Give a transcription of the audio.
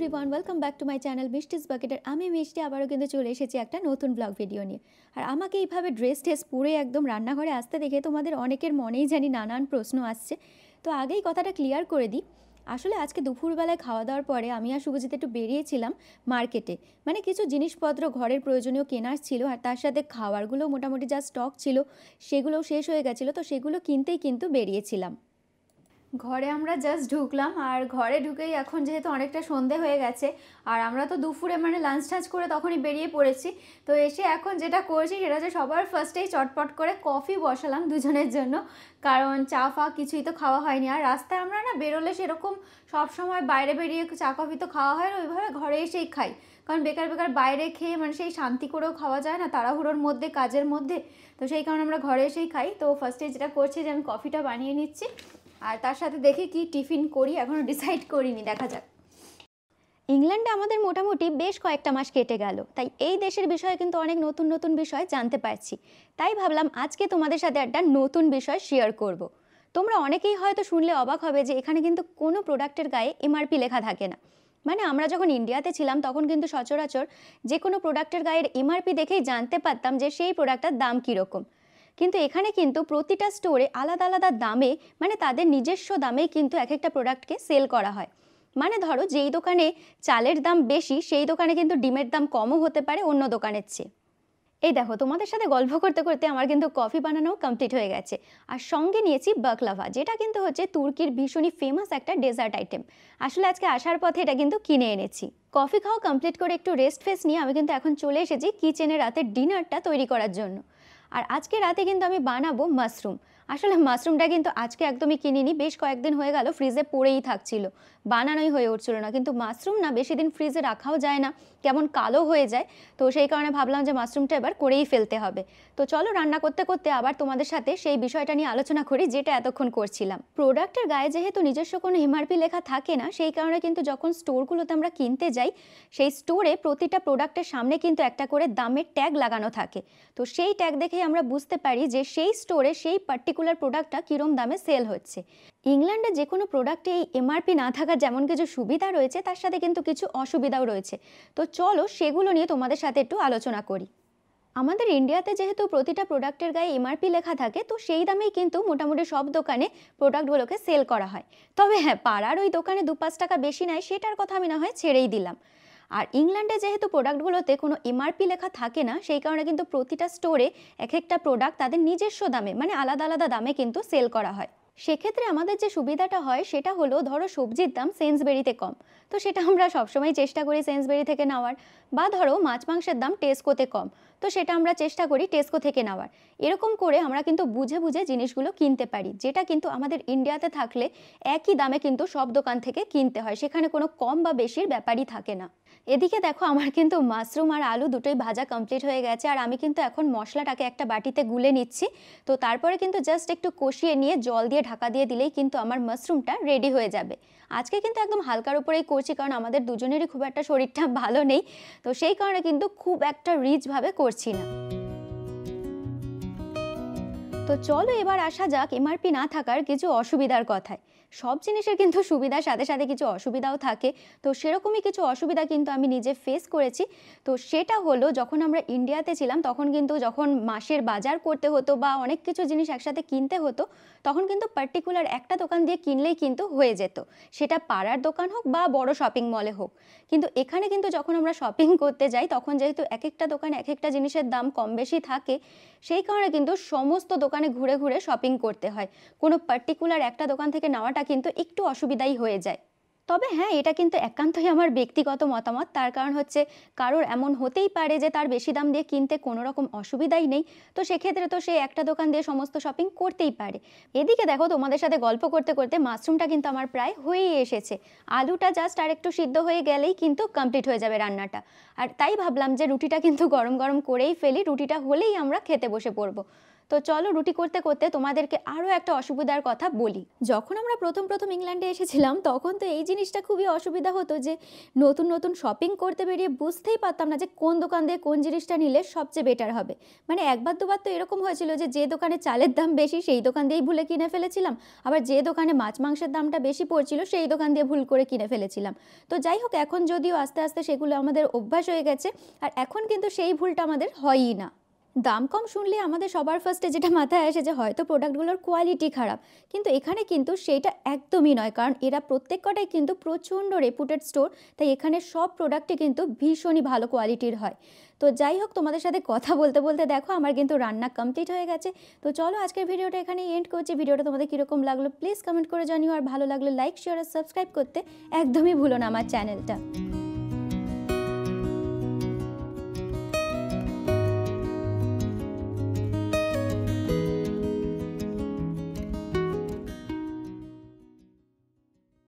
Everyone, welcome back to my channel Mishti's বাকেটের। আমি মিষ্টি আবারও কিন্তু চলে এসেছি একটা নতুন ব্লগ ভিডিও নিয়ে। আর আমাকে এইভাবে ড্রেস পরে একদম রান্নাঘরে আসতে দেখে তোমাদের অনেকের মনেই জানি নানান প্রশ্ন আসছে। তো আগেই কথাটা ক্লিয়ার করে দিই, আসলে আজকে দুপুরবেলায় খাওয়া দাওয়ার পরে আমি আর শুভজিৎ একটু বেরিয়েছিলাম মার্কেটে। মানে কিছু জিনিসপত্র ঘরের প্রয়োজনীয় কেনার ছিল, আর তার সাথে খাবারগুলো মোটামুটি যা স্টক ছিল সেগুলোও শেষ হয়ে গেছিলো, তো সেগুলো কিনতেই কিন্তু বেরিয়েছিলাম। ঘরে আমরা জাস্ট ঢুকলাম, আর ঘরে ঢুকেই এখন যেহেতু অনেকটা সন্ধে হয়ে গেছে আর আমরা তো দুপুরে মানে লাঞ্চ টাঞ্চ করে তখনই বেরিয়ে পড়েছি। তো এসে এখন যেটা করছি সেটা হচ্ছে সবার ফার্স্টেই চটপট করে কফি বসালাম দুজনের জন্য, কারণ চা ফা কিছুই তো খাওয়া হয়নি। আর রাস্তায় আমরা না বেরোলে সেরকম সবসময় বাইরে বেরিয়ে চা কফি তো খাওয়া হয় না, ওইভাবে ঘরে এসেই খাই। কারণ বেকার বেকার বাইরে খেয়ে মানে সেই শান্তি করেও খাওয়া যায় না তাড়াহুড়োর মধ্যে, কাজের মধ্যে। তো সেই কারণে আমরা ঘরে এসেই খাই। তো ফার্স্টে যেটা করছি যে আমি কফিটা বানিয়ে নিচ্ছি, আর তার সাথে দেখি কি টিফিন করি, এখনও ডিসাইড করিনি, দেখা যাক। ইংল্যান্ডে আমাদের মোটামুটি বেশ কয়েকটা মাস কেটে গেল, তাই এই দেশের বিষয়ে কিন্তু অনেক নতুন নতুন বিষয় জানতে পারছি। তাই ভাবলাম আজকে তোমাদের সাথে একটা নতুন বিষয় শেয়ার করব। তোমরা অনেকেই হয়তো শুনলে অবাক হবে যে এখানে কিন্তু কোনো প্রোডাক্টের গায়ে এমআরপি লেখা থাকে না। মানে আমরা যখন ইন্ডিয়াতে ছিলাম তখন কিন্তু সচরাচর যে কোনো প্রোডাক্টের গায়ের এমআরপি দেখেই জানতে পারতাম যে সেই প্রোডাক্টটার দাম কীরকম। কিন্তু এখানে কিন্তু প্রতিটা স্টোরে আলাদা আলাদা দামে, মানে তাদের নিজস্ব দামেই কিন্তু এক একটা প্রোডাক্টকে সেল করা হয়। মানে ধরো যেই দোকানে চালের দাম বেশি সেই দোকানে কিন্তু ডিমের দাম কমও হতে পারে অন্য দোকানের চেয়ে। এই দেখো, তোমাদের সাথে গল্প করতে করতে আমার কিন্তু কফি বানানো কমপ্লিট হয়ে গেছে। আর সঙ্গে নিয়েছি বাকলাভা, যেটা কিন্তু হচ্ছে তুর্কির ভীষণই ফেমাস একটা ডেজার্ট আইটেম। আসলে আজকে আসার পথে এটা কিন্তু কিনে এনেছি। কফি খাওয়া কমপ্লিট করে একটু রেস্ট ফেস্ট নিয়ে আমি কিন্তু এখন চলে এসেছি কিচেনে রাতের ডিনারটা তৈরি করার জন্য। আর আজকে রাতে কিন্তু আমি বানাবো মাশরুম। আসলে মাশরুমটা কিন্তু আজকে একদমই কিনিনি, বেশ কয়েকদিন হয়ে গেল ফ্রিজে পড়েই থাকছিল, বানানোই হয়ে উঠছিল না। কিন্তু মাশরুম না বেশি দিন ফ্রিজে রাখাও যায় না, কেমন কালো হয়ে যায়। তো সেই কারণে ভাবলাম যে মাশরুমটা এবার করেই ফেলতে হবে। তো চলো রান্না করতে করতে আবার তোমাদের সাথে সেই বিষয়টা নিয়ে আলোচনা করি যেটা এতক্ষণ করছিলাম। প্রোডাক্টের গায়ে যেহেতু নিজস্ব কোনো এমআরপি লেখা থাকে না, সেই কারণে কিন্তু যখন স্টোরগুলোতে আমরা কিনতে যাই সেই স্টোরে প্রতিটা প্রোডাক্টের সামনে কিন্তু একটা করে দামের ট্যাগ লাগানো থাকে। তো সেই ট্যাগ দেখে আমরা বুঝতে পারি যে সেই স্টোরে সেই পার্টিকুলার প্রোডাক্টটা কীরকম দামে সেল হচ্ছে। ইংল্যান্ডে যে কোনো প্রোডাক্টে এই এমআরপি না থাকার যেমন কিছু সুবিধা রয়েছে, তার সাথে কিন্তু কিছু অসুবিধাও রয়েছে। তো চলো সেগুলো নিয়ে তোমাদের সাথে একটু আলোচনা করি। আমাদের ইন্ডিয়াতে যেহেতু প্রতিটা প্রোডাক্টের গায়ে এমআরপি লেখা থাকে, তো সেই দামেই কিন্তু মোটামুটি সব দোকানে প্রোডাক্টগুলোকে সেল করা হয়। তবে হ্যাঁ, পাড়ার ওই দোকানে 2-5 টাকা বেশি নেয়, সেটার কথা আমি না হয় ছেড়েই দিলাম। আর ইংল্যান্ডে যেহেতু প্রোডাক্টগুলোতে কোনো এমআরপি লেখা থাকে না, সেই কারণে কিন্তু প্রতিটা স্টোরে এক একটা প্রোডাক্ট তাদের নিজস্ব দামে, মানে আলাদা আলাদা দামে কিন্তু সেল করা হয়। সেক্ষেত্রে আমাদের যে সুবিধাটা হয় সেটা হলো, ধরো সবজির দাম সেন্সবেরিতে কম, তো সেটা আমরা সবসময় চেষ্টা করি সেন্সবেরি থেকে নেওয়ার। বা ধরো মাছ মাংসের দাম টেস্কোতে কম, তো সেটা আমরা চেষ্টা করি টেস্কো থেকে নেওয়ার। এরকম করে আমরা কিন্তু বুঝে বুঝে জিনিসগুলো কিনতে পারি, যেটা কিন্তু আমাদের ইন্ডিয়াতে থাকলে একই দামে কিন্তু সব দোকান থেকে কিনতে হয়, সেখানে কোনো কম বা বেশির ব্যাপারই থাকে না। এদিকে দেখো আমার কিন্তু মাশরুম আর আলু দুটোই ভাজা কমপ্লিট হয়ে গেছে, আর আমি কিন্তু এখন মশলাটাকে একটা বাটিতে গুলে নিচ্ছি। তো তারপরে কিন্তু জাস্ট একটু কষিয়ে নিয়ে জল দিয়ে ঢাকা দিয়ে দিলেই কিন্তু আমার মাশরুমটা রেডি হয়ে যাবে। আজকে কিন্তু একদম হালকার উপরেই করছি, কারণ আমাদের দুজনেরই খুব একটা শরীরটা ভালো নেই, তো সেই কারণে কিন্তু খুব একটা রিচভাবে করছি না। তো চলো এবার আসা যাক এমআরপি না থাকার কিছু অসুবিধার কথায়। সব জিনিসের কিন্তু সুবিধার সাথে সাথে কিছু অসুবিধাও থাকে, তো সেরকমই কিছু অসুবিধা কিন্তু আমি নিজে ফেস করেছি। তো সেটা হলো, যখন আমরা ইন্ডিয়াতে ছিলাম তখন কিন্তু যখন মাসের বাজার করতে হতো বা অনেক কিছু জিনিস একসাথে কিনতে হতো, তখন কিন্তু পার্টিকুলার একটা দোকান দিয়ে কিনলেই কিন্তু হয়ে যেত, সেটা পাড়ার দোকান হোক বা বড় শপিং মলে হোক। কিন্তু এখানে কিন্তু যখন আমরা শপিং করতে যাই তখন যেহেতু এক একটা দোকানে এক একটা জিনিসের দাম কম বেশি থাকে, সেই কারণে কিন্তু সমস্ত দোকানে ঘুরে ঘুরে শপিং করতে হয়। কোনো পার্টিকুলার একটা দোকান থেকে নেওয়াটা কিন্তু একটু অসুবিধাই হয়ে যায়। তবে হ্যাঁ, এটা কিন্তু একান্তই আমার ব্যক্তিগত মতামত। তার কারণ হচ্ছে কারোর এমন হতেই পারে যে তার বেশি দাম দিয়ে কিনতে কোনো রকম অসুবিধাই নেই, তো সেক্ষেত্রে তো সে একটা দোকান দিয়ে সমস্ত শপিং করতেই পারে। এদিকে দেখো তোমাদের সাথে গল্প করতে করতে মাশরুমটা কিন্তু আমার প্রায় হয়েই এসেছে। আলুটা জাস্ট আর একটু সিদ্ধ হয়ে গেলেই কিন্তু কমপ্লিট হয়ে যাবে রান্নাটা। আর তাই ভাবলাম যে রুটিটা কিন্তু গরম গরম করেই ফেলি, রুটিটা হলেই আমরা খেতে বসে পড়বো। তো চলো রুটি করতে করতে তোমাদেরকে আরও একটা অসুবিধার কথা বলি। যখন আমরা প্রথম ইংল্যান্ডে এসেছিলাম তখন তো এই জিনিসটা খুবই অসুবিধা হতো যে নতুন শপিং করতে বেরিয়ে বুঝতেই পারতাম না যে কোন দোকান দিয়ে কোন জিনিসটা নিলে সবচেয়ে বেটার হবে। মানে একবার দুবার তো এরকম হয়েছিল যে দোকানে চালের দাম বেশি সেই দোকান দিয়েই ভুলে কিনে ফেলেছিলাম, আবার যে দোকানে মাছ মাংসের দামটা বেশি পড়ছিল সেই দোকান দিয়ে ভুল করে কিনে ফেলেছিলাম। তো যাই হোক, এখন যদিও আস্তে আস্তে সেগুলো আমাদের অভ্যাস হয়ে গেছে, আর এখন কিন্তু সেই ভুলটা আমাদের হয়ই না। দাম কম শুনলে আমাদের সবার ফার্স্টে যেটা মাথায় আসে যে হয়তো প্রোডাক্টগুলোর কোয়ালিটি খারাপ, কিন্তু এখানে কিন্তু সেইটা একদমই নয়, কারণ এরা প্রত্যেক কটাই কিন্তু প্রচণ্ড রেপুটেড স্টোর, তাই এখানে সব প্রোডাক্টই কিন্তু ভীষণই ভালো কোয়ালিটির হয়। তো যাই হোক, তোমাদের সাথে কথা বলতে বলতে দেখো আমার কিন্তু রান্না কমপ্লিট হয়ে গেছে। তো চলো আজকের ভিডিওটা এখানে এন্ড করছি। ভিডিওটা তোমাদের কীরকম লাগলো প্লিজ কমেন্ট করে জানিও, আর ভালো লাগলে লাইক শেয়ার আর সাবস্ক্রাইব করতে একদমই ভুলো না আমার চ্যানেলটা।